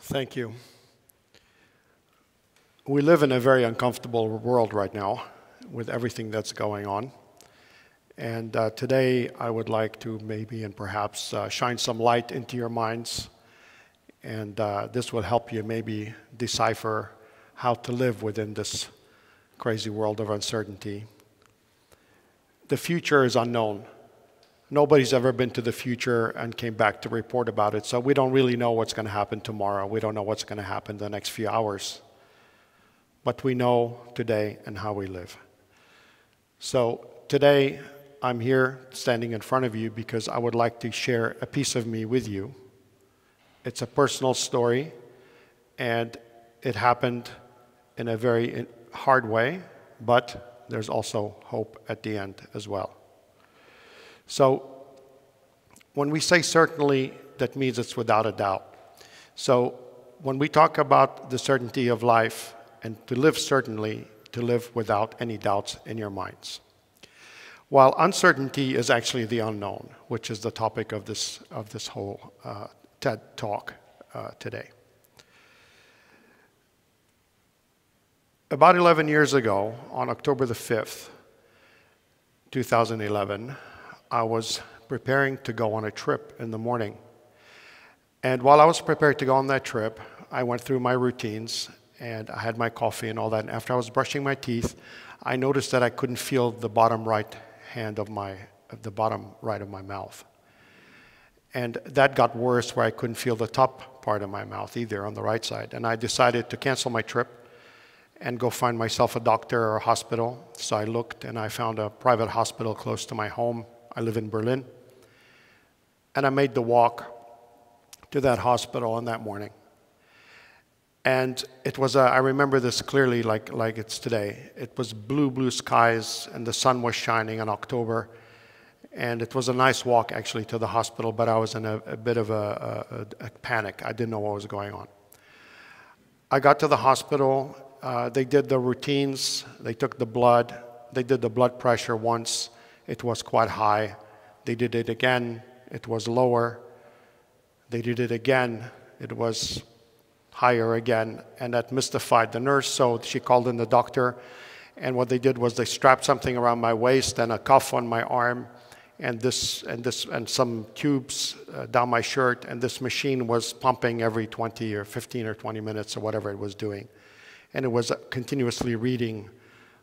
Thank you. We live in a very uncomfortable world right now with everything that's going on. And today I would like to maybe and perhaps shine some light into your minds. And this will help you maybe decipher how to live within this crazy world of uncertainty. The future is unknown. Nobody's ever been to the future and came back to report about it, so we don't really know what's going to happen tomorrow. We don't know what's going to happen the next few hours. But we know today and how we live. So today, I'm here standing in front of you because I would like to share a piece of me with you. It's a personal story, and it happened in a very hard way, but there's also hope at the end as well. So when we say certainly, that means it's without a doubt. So when we talk about the certainty of life and to live certainly, to live without any doubts in your minds. While uncertainty is actually the unknown, which is the topic of this whole TED talk today. About 11 years ago, on October the 5th, 2011, I was preparing to go on a trip in the morning. And while I was prepared to go on that trip, I went through my routines and I had my coffee and all that. And after I was brushing my teeth, I noticed that I couldn't feel the bottom right hand of the bottom right of my mouth. And that got worse where I couldn't feel the top part of my mouth either on the right side. And I decided to cancel my trip and go find myself a doctor or a hospital. So I looked and I found a private hospital close to my home. I live in Berlin. And I made the walk to that hospital on that morning. And it was, I remember this clearly like it's today. It was blue skies and the sun was shining in October. And it was a nice walk actually to the hospital, but I was in a bit of a panic. I didn't know what was going on. I got to the hospital. They did the routines. They took the blood. They did the blood pressure once. It was quite high. They did it again. It was lower. They did it again. It was higher again. And that mystified the nurse, so she called in the doctor. And what they did was they strapped something around my waist and a cuff on my arm and some tubes down my shirt. And this machine was pumping every 20 or 15 or 20 minutes or whatever it was doing. And it was continuously reading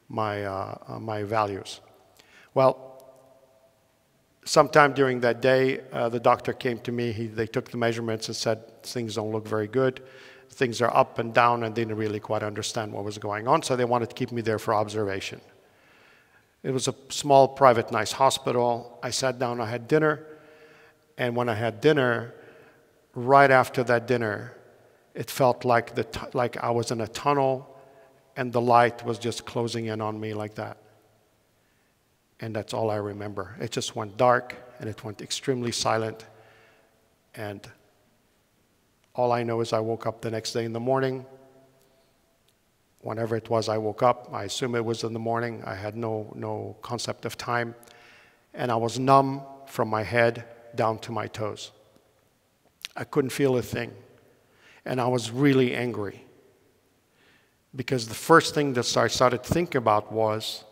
my values. Well, sometime during that day, the doctor came to me. They took the measurements and said, things don't look very good. Things are up and down, and they didn't really quite understand what was going on, so they wanted to keep me there for observation. It was a small, private, nice hospital. I sat down, I had dinner, and when I had dinner, right after that dinner, it felt like I was in a tunnel, and the light was just closing in on me like that. And that's all I remember. It just went dark, and it went extremely silent. And all I know is I woke up the next day in the morning. Whenever it was I woke up, I assume it was in the morning. I had no concept of time. And I was numb from my head down to my toes. I couldn't feel a thing. And I was really angry. Because the first thing that I started to think about was,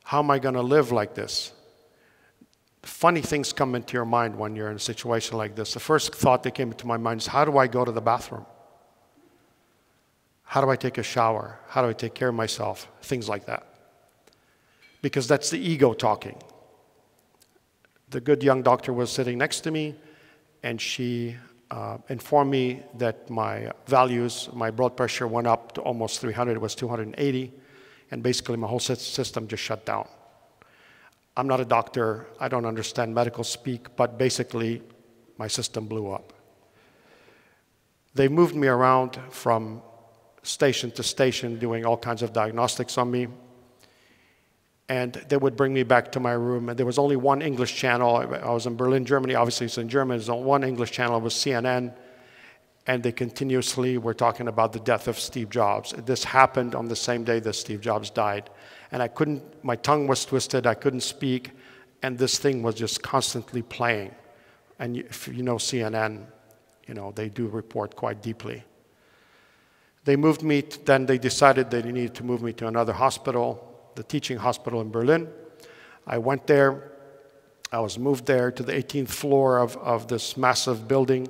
how am I going to live like this? Funny things come into your mind when you're in a situation like this. The first thought that came into my mind is, how do I go to the bathroom? How do I take a shower? How do I take care of myself? Things like that. Because that's the ego talking. The good young doctor was sitting next to me, and she informed me that my values, my blood pressure went up to almost 300. It was 280. And basically my whole system just shut down. I'm not a doctor, I don't understand medical speak, but basically my system blew up. They moved me around from station to station doing all kinds of diagnostics on me. And they would bring me back to my room, and there was only one English channel. I was in Berlin, Germany, obviously it's in German. There's only one English channel, it was CNN. And they continuously were talking about the death of Steve Jobs. This happened on the same day that Steve Jobs died. And my tongue was twisted, I couldn't speak, and this thing was just constantly playing. And if you know CNN, they do report quite deeply. They moved me, then they decided they needed to move me to another hospital, the teaching hospital in Berlin. I went there. I was moved there to the 18th floor of this massive building,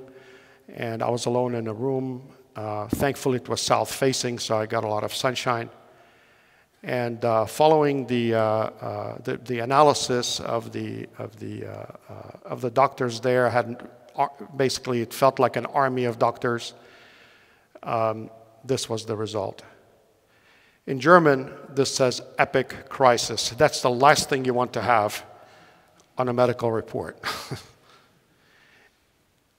and I was alone in a room. Thankfully, it was south-facing, so I got a lot of sunshine. And following the analysis of the doctors there, basically it felt like an army of doctors. This was the result. In German, this says epic crisis. That's the last thing you want to have on a medical report.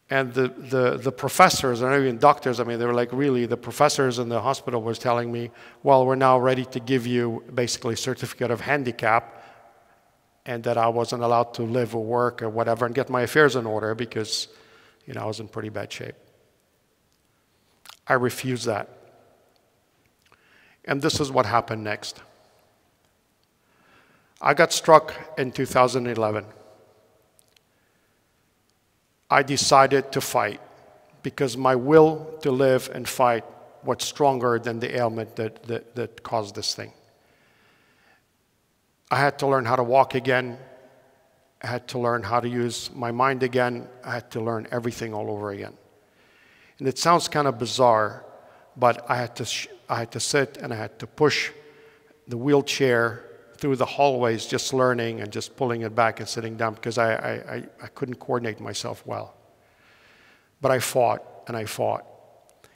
And the professors, and even doctors, they were like, really, the professors in the hospital was telling me, well, we're now ready to give you basically a certificate of handicap, and that I wasn't allowed to live or work or whatever and get my affairs in order because, I was in pretty bad shape. I refused that. And this is what happened next. I got struck in 2011. I decided to fight because my will to live and fight was stronger than the ailment that caused this thing. I had to learn how to walk again. I had to learn how to use my mind again. I had to learn everything all over again. And it sounds kind of bizarre, but I had to sit and I had to push the wheelchair through the hallways, just learning and just pulling it back and sitting down because I couldn't coordinate myself well. But I fought and I fought.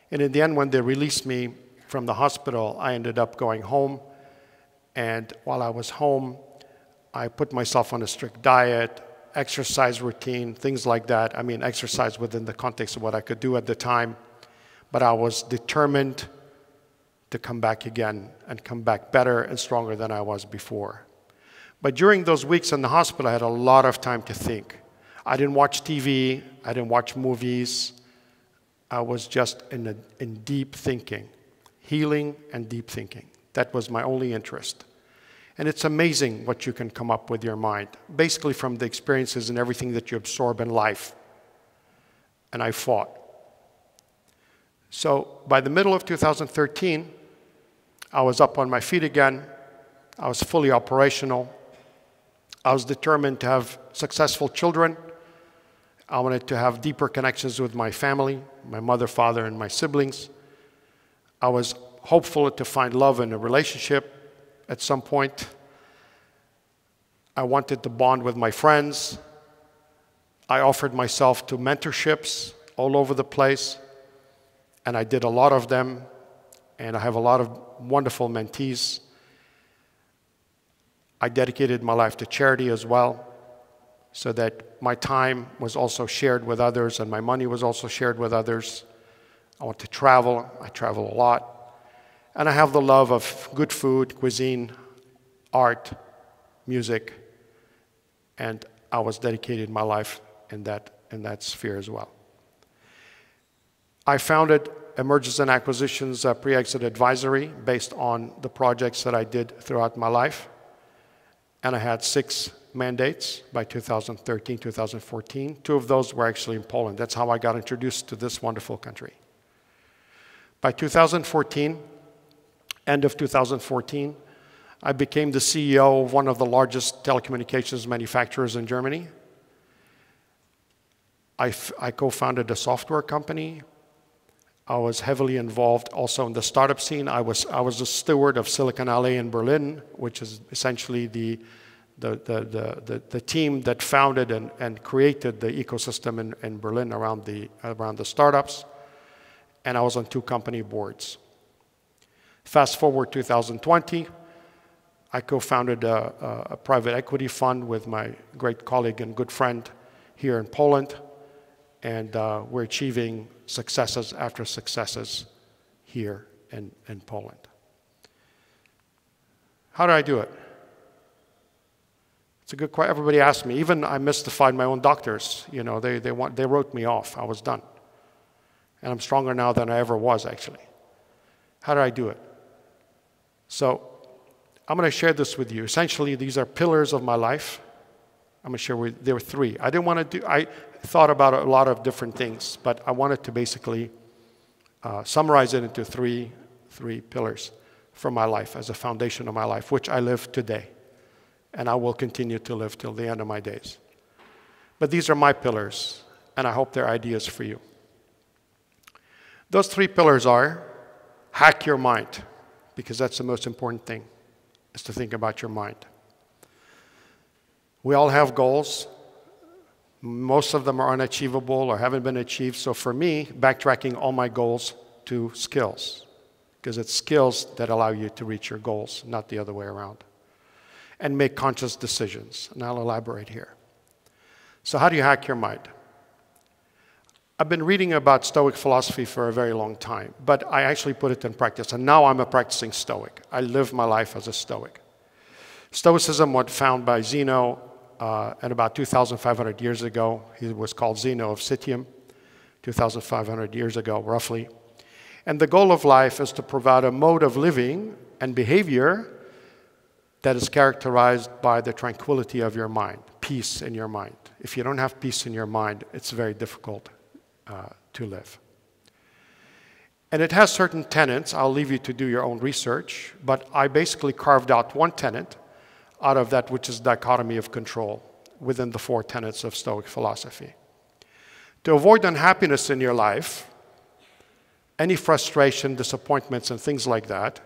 And in the end, when they released me from the hospital, I ended up going home. And while I was home, I put myself on a strict diet, exercise routine, things like that. Exercise within the context of what I could do at the time. But I was determined to come back again and come back better and stronger than I was before. But during those weeks in the hospital, I had a lot of time to think. I didn't watch TV. I didn't watch movies. I was just in deep thinking, healing and deep thinking. That was my only interest. And it's amazing what you can come up with your mind, basically from the experiences and everything that you absorb in life. And I fought. So by the middle of 2013, I was up on my feet again. I was fully operational. I was determined to have successful children. I wanted to have deeper connections with my family, my mother, father, and my siblings. I was hopeful to find love in a relationship at some point. I wanted to bond with my friends. I offered myself to mentorships all over the place, and I did a lot of them, and I have a lot of wonderful mentees. I dedicated my life to charity as well, so that my time was also shared with others and my money was also shared with others. I want to travel. I travel a lot. And I have the love of good food, cuisine, art, music, and I was dedicated my life in that sphere as well. I founded Mergers and Acquisitions Pre-Exit Advisory based on the projects that I did throughout my life. And I had 6 mandates by 2013, 2014. 2 of those were actually in Poland. That's how I got introduced to this wonderful country. By 2014, end of 2014, I became the CEO of one of the largest telecommunications manufacturers in Germany. I co-founded a software company. I was heavily involved also in the startup scene. I was a steward of Silicon Alley in Berlin, which is essentially the team that founded and created the ecosystem in Berlin around the startups. And I was on 2 company boards. Fast forward 2020, I co-founded a private equity fund with my great colleague and good friend here in Poland. And we're achieving successes after successes here in Poland. How did I do it? It's a good question. Everybody asks me. Even I mystified my own doctors. You know, they wrote me off. I was done. And I'm stronger now than I ever was, actually. How did I do it? So I'm going to share this with you. Essentially, these are pillars of my life. I'm going to share with there were 3. I didn't want to do. thought about a lot of different things, but I wanted to basically summarize it into three pillars for my life as a foundation of my life, which I live today, and I will continue to live till the end of my days. But these are my pillars, and I hope they're ideas for you. Those three pillars are: hack your mind, because that's the most important thing, is to think about your mind. We all have goals. Most of them are unachievable or haven't been achieved. So for me, backtracking all my goals to skills, because it's skills that allow you to reach your goals, not the other way around. And make conscious decisions, and I'll elaborate here. So how do you hack your mind? I've been reading about Stoic philosophy for a very long time, but I actually put it in practice, and now I'm a practicing Stoic. I live my life as a Stoic. Stoicism was founded by Zeno, and about 2,500 years ago. He was called Zeno of Citium, 2,500 years ago, roughly. And the goal of life is to provide a mode of living and behavior that is characterized by the tranquility of your mind, peace in your mind. If you don't have peace in your mind, it's very difficult to live. And it has certain tenets. I'll leave you to do your own research, but I basically carved out one tenet out of that, which is dichotomy of control within the four tenets of Stoic philosophy. To avoid unhappiness in your life, any frustration, disappointments, and things like that,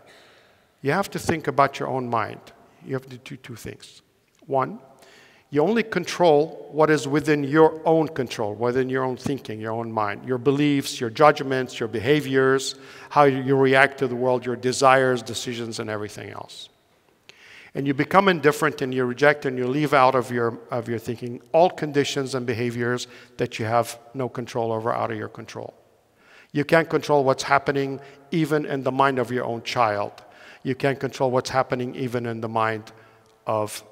you have to think about your own mind. You have to do two things. One, you only control what is within your own control, within your own thinking, your own mind, your beliefs, your judgments, your behaviors, how you react to the world, your desires, decisions, and everything else. And you become indifferent and you reject and you leave out of your thinking all conditions and behaviors that you have no control over, out of your control. You can't control what's happening even in the mind of your own child. You can't control what's happening even in the mind of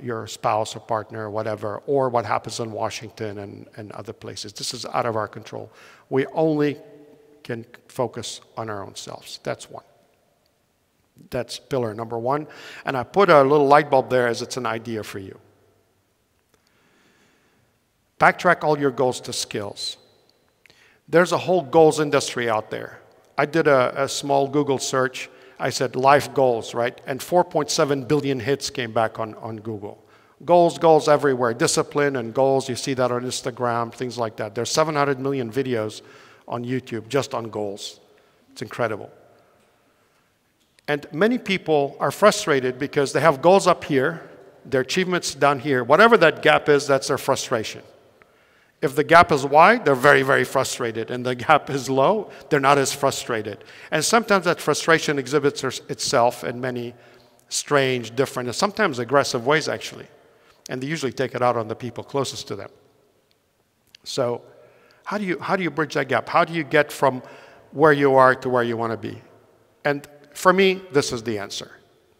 your spouse or partner or whatever, or what happens in Washington and other places. This is out of our control. We only can focus on our own selves. That's one. That's pillar number one. And I put a little light bulb there as it's an idea for you. Backtrack all your goals to skills. There's a whole goals industry out there. I did a small Google search. I said life goals, right? And 4.7 billion hits came back on Google. Goals everywhere. Discipline and goals. You see that on Instagram, things like that. There's 700 million videos on YouTube just on goals. It's incredible. And many people are frustrated because they have goals up here, their achievements down here. Whatever that gap is, that's their frustration. If the gap is wide, they're very, very frustrated. And the gap is low, they're not as frustrated. And sometimes that frustration exhibits itself in many strange, different, and sometimes aggressive ways, actually. And they usually take it out on the people closest to them. So how do you bridge that gap? How do you get from where you are to where you want to be? And for me, this is the answer,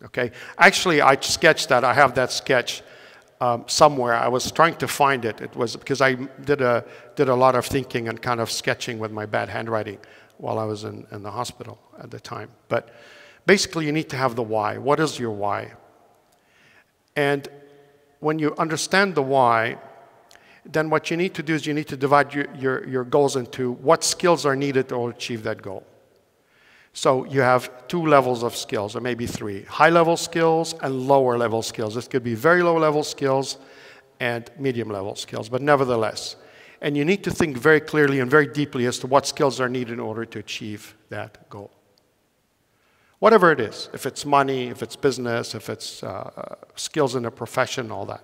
okay? Actually, I sketched that. I have that sketch somewhere. I was trying to find it. It was because I did a lot of thinking and kind of sketching with my bad handwriting while I was in the hospital at the time. But basically, you need to have the why. What is your why? And when you understand the why, then what you need to do is you need to divide your goals into what skills are needed to achieve that goal. So you have two levels of skills, or maybe three. High-level skills and lower-level skills. This could be very low-level skills and medium-level skills, but nevertheless. And you need to think very clearly and very deeply as to what skills are needed in order to achieve that goal. Whatever it is, if it's money, if it's business, if it's skills in a profession, all that.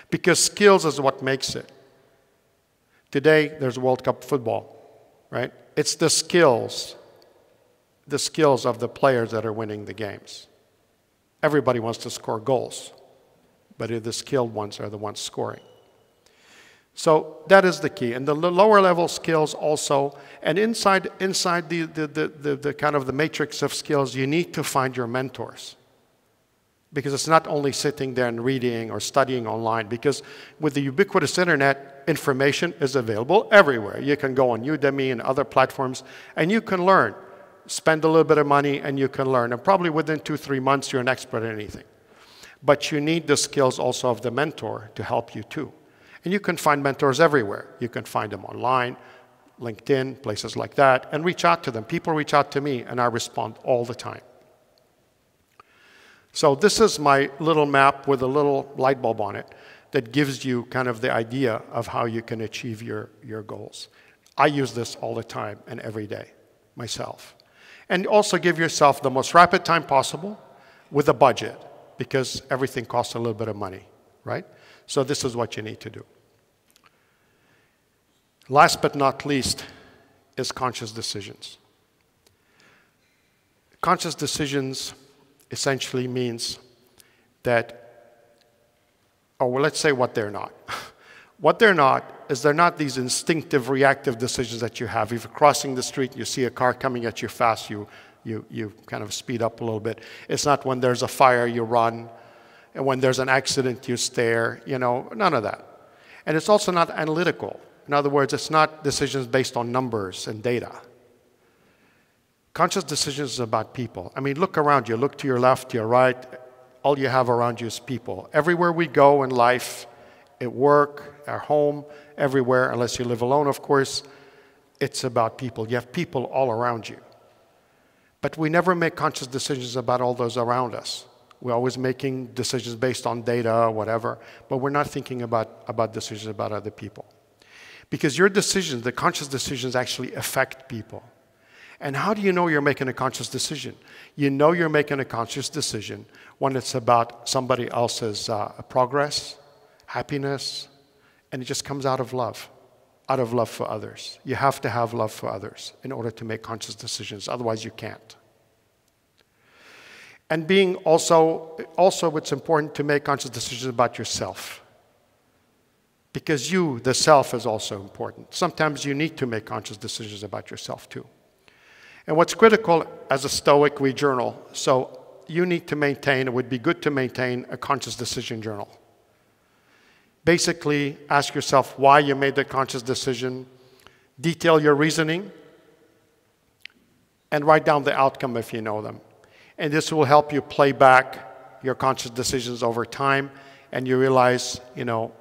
Because skills is what makes it. Today, there's World Cup football, right? It's the skills of the players that are winning the games. Everybody wants to score goals, but the skilled ones are the ones scoring. So that is the key. And the lower level skills also, and inside the kind of the matrix of skills, you need to find your mentors. Because it's not only sitting there and reading or studying online, because with the ubiquitous internet, information is available everywhere. You can go on Udemy and other platforms, and you can learn. Spend a little bit of money and you can learn. And probably within 2-3 months, you're an expert at anything. But you need the skills also of the mentor to help you too. And you can find mentors everywhere. You can find them online, LinkedIn, places like that, and reach out to them. People reach out to me, and I respond all the time. So this is my little map with a little light bulb on it that gives you kind of the idea of how you can achieve your goals. I use this all the time and every day myself. And also give yourself the most rapid time possible with a budget, because everything costs a little bit of money, right? So this is what you need to do. Last but not least is conscious decisions. Conscious decisions essentially means that, or well, let's say what they're not. What they're not is they're not these instinctive, reactive decisions that you have. If you're crossing the street and you see a car coming at you fast, you kind of speed up a little bit. It's not when there's a fire, you run. And when there's an accident, you stare. You know, none of that. And it's also not analytical. In other words, it's not decisions based on numbers and data. Conscious decisions is about people. I mean, look around you. Look to your left, to your right. All you have around you is people. Everywhere we go in life, at work, our home, everywhere, unless you live alone, of course, it's about people. You have people all around you. But we never make conscious decisions about all those around us. We're always making decisions based on data or whatever, but we're not thinking about decisions about other people. Because your decisions, the conscious decisions, actually affect people. And how do you know you're making a conscious decision? You know you're making a conscious decision when it's about somebody else's progress, happiness, and it just comes out of love for others. You have to have love for others in order to make conscious decisions. Otherwise, you can't. And being also it's important to make conscious decisions about yourself. Because you, the self, is also important. Sometimes you need to make conscious decisions about yourself too. And what's critical as a Stoic, we journal. So you need to maintain, it would be good to maintain a conscious decision journal. Basically, ask yourself why you made the conscious decision, detail your reasoning, and write down the outcome if you know them. And this will help you play back your conscious decisions over time, and you realize, you know,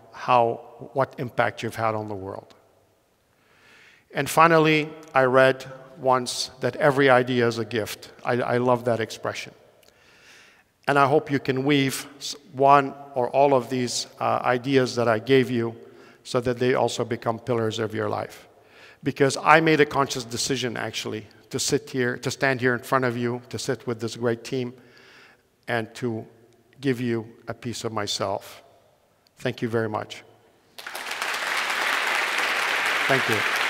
what impact you've had on the world. And finally, I read once that every idea is a gift. I love that expression. And I hope you can weave one or all of these ideas that I gave you so that they also become pillars of your life. Because I made a conscious decision, actually, to stand here in front of you, to sit with this great team, and to give you a piece of myself. Thank you very much. Thank you.